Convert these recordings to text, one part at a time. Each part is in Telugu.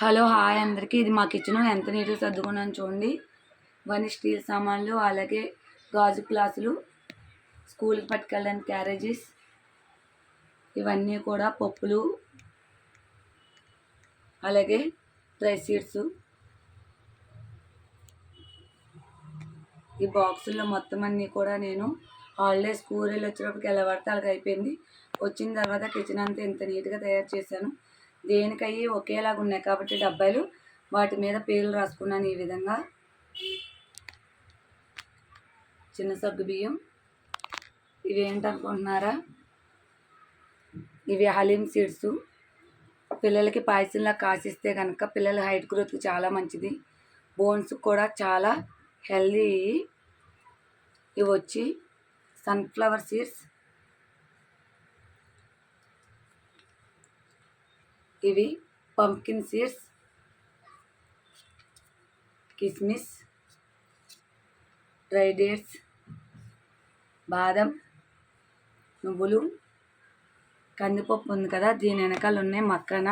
హలో హాయ్ అందరికీ. ఇది మా కిచెన్ ఎంత నీట్గా సర్దుకున్నాను చూడండి. ఇవన్నీ స్టీల్ సామాన్లు, అలాగే గాజు గ్లాసులు, స్కూల్కి పట్టుకెళ్ళడానికి క్యారేజెస్, ఇవన్నీ కూడా పప్పులు, అలాగే డ్రై సీడ్స్. ఈ బాక్సుల్లో మొత్తం అన్నీ కూడా నేను హాలిడేస్ స్కూల్ వెళ్ళి వచ్చినప్పటికి ఎలా పడితే అలాగ అయిపోయింది. వచ్చిన తర్వాత కిచెన్ అంతా ఇంత నీట్గా తయారు చేశాను. దేనికయ్యి ఒకేలాగా ఉన్నాయి కాబట్టి డబ్బాలు, వాటి మీద పేర్లు రాసుకున్నాను. ఈ విధంగా చిన్న సగ్గు బియ్యం. ఇవి ఏంటనుకుంటున్నారా? ఇవి హలీం సీడ్స్. పిల్లలకి పాయసంలా కాసిస్తే కనుక పిల్లల హైట్ గ్రోత్కి చాలా మంచిది, బోన్స్ కూడా చాలా హెల్దీ. ఇవి వచ్చి సన్ఫ్లవర్ సీడ్స్. ఇవి పంప్కిన్ సీడ్స్, కిస్మిస్, డ్రై డేట్స్, బాదం, నువ్వులు, కందిపప్పు ఉంది కదా, దీని వెనకాల ఉన్నాయి మక్కన.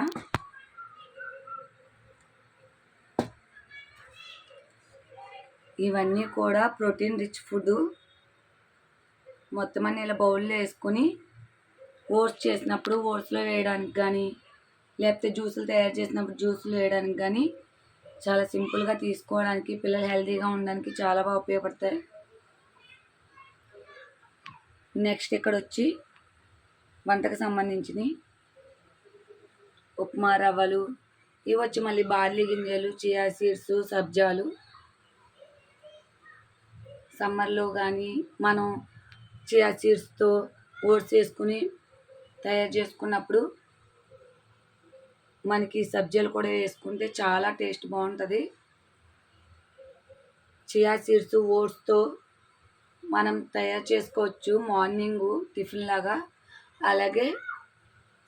ఇవన్నీ కూడా ప్రోటీన్ రిచ్ ఫుడ్. మొత్తం అన్ని ఇలా బౌల్లో వేసుకొని ఓట్స్ చేసినప్పుడు ఓట్స్లో వేయడానికి కానీ, లేకపోతే జ్యూసులు తయారు చేసినప్పుడు జ్యూసులు వేయడానికి కానీ చాలా సింపుల్గా తీసుకోవడానికి, పిల్లలు హెల్తీగా ఉండడానికి చాలా బాగా ఉపయోగపడతాయి. నెక్స్ట్ ఇక్కడ వచ్చి వంటకు సంబంధించినవి ఉప్మా రవ్వలు. ఇవి వచ్చి మళ్ళీ బార్లీ గింజలు, చియా సీడ్స్, సబ్జాలు. సమ్మర్లో కానీ మనం చియా సీడ్స్తో ఓట్స్ వేసుకుని తయారు చేసుకున్నప్పుడు మనకి సబ్జాలు కూడా వేసుకుంటే చాలా టేస్ట్ బాగుంటుంది. చియా సీడ్స్ ఓట్స్తో మనం తయారు చేసుకోవచ్చు మార్నింగ్ టిఫిన్ లాగా. అలాగే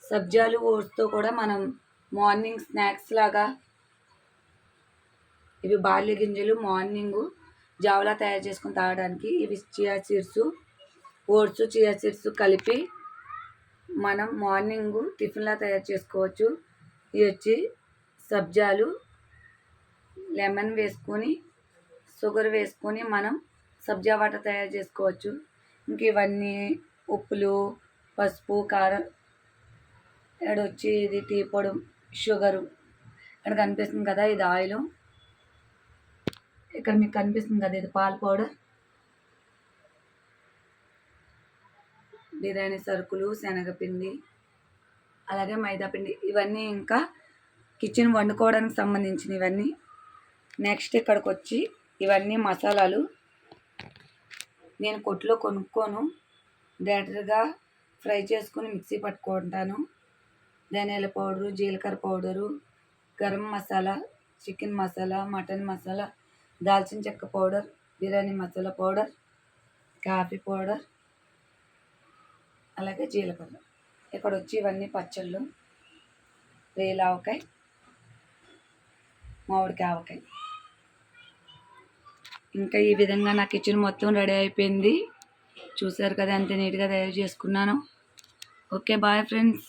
సబ్జాలు ఓట్స్తో కూడా మనం మార్నింగ్ స్నాక్స్ లాగా. ఇవి బార్లీ గింజలు మార్నింగ్ జావలా తయారు చేసుకుని తాగడానికి. ఇవి chia seeds, oats, chia seeds కలిపి మనం మార్నింగ్ టిఫిన్లా తయారు చేసుకోవచ్చు. ఇవి వచ్చి సబ్జాలు, లెమన్ వేసుకొని, షుగర్ వేసుకొని మనం సబ్జా వాటర్ తయారు చేసుకోవచ్చు. ఇంక ఇవన్నీ ఉప్పులు, పసుపు, కారం. ఇక్కడ వచ్చి ఇది టీ పొడి, షుగరు. ఇక్కడ కనిపిస్తుంది కదా, ఇది ఆయిల్. ఇక్కడ మీకు కనిపిస్తుంది కదా, ఇది పాల పౌడర్. బిర్యానీ సరుకులు, శనగపిండి, అలాగే మైదాపిండి. ఇవన్నీ ఇంకా కిచెన్ వండుకోవడానికి సంబంధించిన ఇవన్నీ. నెక్స్ట్ ఇక్కడికి వచ్చి ఇవన్నీ మసాలాలు. నేను కొట్లో కొనుక్కోను, డైరెక్ట్గా ఫ్రై చేసుకుని మిక్సీ పట్టుకుంటాను. ధనియాల పౌడరు, జీలకర్ర powder, garam masala, chicken masala, mutton masala, దాల్చిన చెక్క powder, biryani masala powder, coffee powder, అలాగే జీలకర్ర. ఇక్కడ వచ్చి ఇవన్నీ పచ్చళ్ళు, రేలావకాయ, మామిడికాయ ఆవకాయ. ఇంకా ఈ విధంగా నా కిచెన్ మొత్తం రెడీ అయిపోయింది. చూసారు కదా ఎంత నీట్గా తయారు చేసుకున్నాను. Okay bye friends.